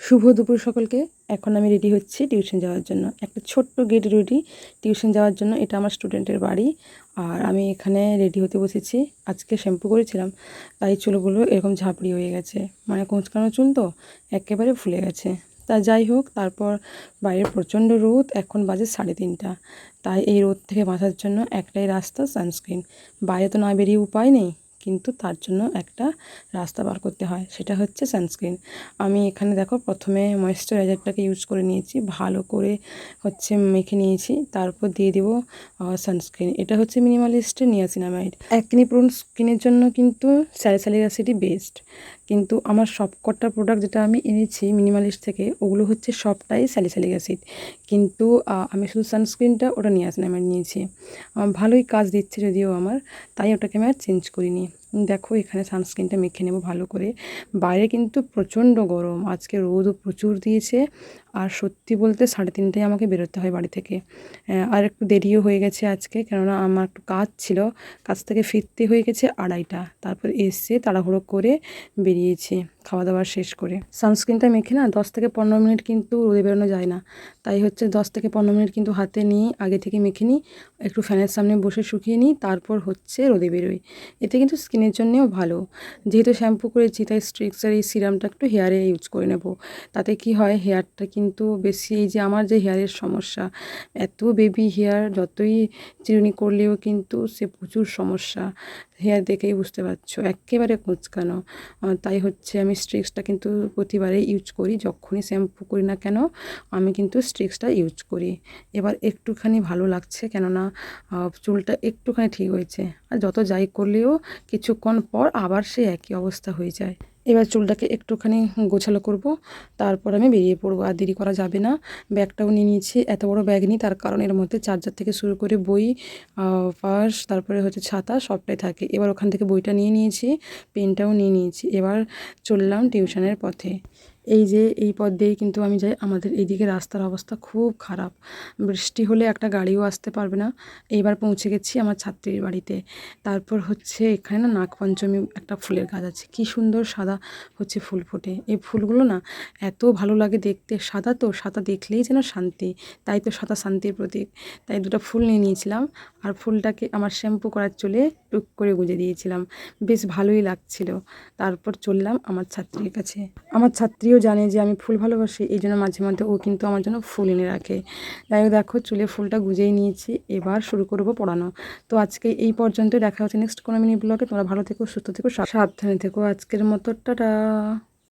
শুভ দুপুর সকলকে। এখন আমি রেডি হচ্ছি টিউশন যাওয়ার জন্য। একটা ছোট্ট গেট রেডি টিউশন যাওয়ার জন্য। এটা আমার স্টুডেন্টের বাড়ি। আর আমি এখানে রেডি হতে বসেছি। আজকে শ্যাম্পু করেছিলাম, তাই চুলগুলো এরকম ঝাপড়ি হয়ে গেছে, মানে কোঁচকানো চুল তো একেবারে ফুলে গেছে। তা যাই হোক, তারপর বাইরে প্রচণ্ড রোদ, এখন বাজে 3:30। তাই এই রোদ থেকে বাঁচার জন্য একটাই রাস্তা, সানস্ক্রিন। বাইরে তো না বেরিয়ে উপায় নেই, কিন্তু তার জন্য একটা রাস্তা বার করতে হয়, সেটা হচ্ছে সানস্ক্রিন। আমি এখানে দেখো প্রথমে ময়েশ্চারাইজারটাকে ইউজ করে নিয়েছি, ভালো করে মেখে নিয়েছি। তারপর দিয়ে দেবো সানস্ক্রিন। এটা হচ্ছে মিনিমালিস্টের নিয়াসিনামাইড। অ্যাকনি প্রোন স্কিনের জন্য কিন্তু স্যালিসাইলিক অ্যাসিডই বেস্ট। কিন্তু আমার সবকটা প্রোডাক্ট যেটা আমি এনেছি মিনিমালিস্ট থেকে, ওগুলো হচ্ছে সবটাই স্যালিসাইলিক অ্যাসিড। কিন্তু আমি শুধু সানস্ক্রিনটা ওটা নিয়াসিনামাইড নিয়েছি। ভালোই কাজ দিচ্ছে যদিও আমার, তাই ওটাকে আমি আর চেঞ্জ করিনি। দেখো এখানে সানস্ক্রিনটা মেখে নেব ভালো করে। বাইরে কিন্তু প্রচণ্ড গরম, আজকে রোদও প্রচুর দিয়েছে। আর সত্যি বলতে 3:30টায় আমাকে বেরোতে হয় বাড়ি থেকে। আর একটু দেরিও হয়ে গেছে আজকে, কেননা আমার একটু কাজ ছিল। কাজ থেকে ফিরতে হয়ে গেছে 2:30। তারপর এসে তাড়াহুড়ো করে বেরিয়েছি খাওয়া দাওয়া শেষ করে। সানস্ক্রিনটা মেখে না 10 থেকে 15 মিনিট কিন্তু রোদে বেরোনো যায় না। তাই হচ্ছে 10 থেকে 15 মিনিট কিন্তু হাতে নিয়ে আগে থেকে মেখে নিই, একটু ফ্যানের সামনে বসে শুকিয়ে নিই, তারপর রোদে বেরোই। এতে কিন্তু স্কিনের জন্যেও ভালো। যেহেতু শ্যাম্পু করেছি, তাই স্ট্রিক্সের এই সিরামটা একটু হেয়ারে ইউজ করে নেব। তাতে কি হয়, হেয়ারটা কিন্তু বেশি, এই যে আমার যে হেয়ারের সমস্যা, এত বেবি হেয়ার, যতই চিরুনি করলেও কিন্তু সে প্রচুর সমস্যা। হেয়ার দেখেই বুঝতে পারছো একেবারে কুঁচকানো। তাই হচ্ছে আমি স্ট্রিক্সটা কিন্তু প্রতিবারে ইউজ করি, যখনই শ্যাম্পু করি না কেন আমি কিন্তু স্ট্রিক্সটা ইউজ করি। এবার একটুখানি ভালো লাগছে, কেননা চুলটা একটুখানি ঠিক হয়েছে। আর যত যাই করলেও কিছুক্ষণ পর আবার সেই একই অবস্থা হয়ে যায়। এবার চুলটাকে একটুখানি গোছালো করব, তারপর আমি বেরিয়ে পড়বো। আর দেরি করা যাবে না। ব্যাগটাও নিয়ে নিয়েছি, এত বড় ব্যাগ নিই তার কারণ এর মধ্যে চার্জার থেকে শুরু করে বই, পার্স, তারপরে হচ্ছে ছাতা, সবটাই থাকে। এবার ওখান থেকে বইটা নিয়ে নিয়েছি, পেনটাও নিয়ে নিয়েছি। এবার চললাম টিউশনের পথে। এই যে এই পথ দিয়েই কিন্তু আমি যাই। আমাদের এইদিকে রাস্তার অবস্থা খুব খারাপ, বৃষ্টি হলে একটা গাড়িও আসতে পারবে না। এইবার পৌঁছে গেছি আমার ছাত্রীর বাড়িতে। তারপর এখানে না নাগপঞ্চমী একটা ফুলের গাছ আছে, কি সুন্দর সাদা ফুল ফোটে। এই ফুলগুলো না এত ভালো লাগে দেখতে, সাদা তো, সাদা দেখলেই যেন শান্তি। তাই তো সাদা শান্তির প্রতীক। তাই দুটো ফুল নিয়ে নিয়েছিলাম, আর ফুলটাকে আমার শ্যাম্পু করার চুলে টুক করে গুঁজে দিয়েছিলাম। বেশ ভালোই লাগছিল। তারপর চললাম আমার ছাত্রীর কাছে। আমার ছাত্রীও জানে যে আমি ফুল ভালোবাসি, এই জন্য মাঝে মধ্যে ও কিন্তু আমার জন্য ফুল এনে রাখে। যাই হোক, দেখো চুলে ফুলটা গুঁজেই নিয়েছি, এবার শুরু করব পড়ানো। তো আজকে এই পর্যন্ত, দেখা হচ্ছে নেক্সট কোনো মিনি ব্লগে। তোমরা ভালো থেকো, সুস্থ থেকো, সাবধানে থেকো। আজকের মতো টাটা।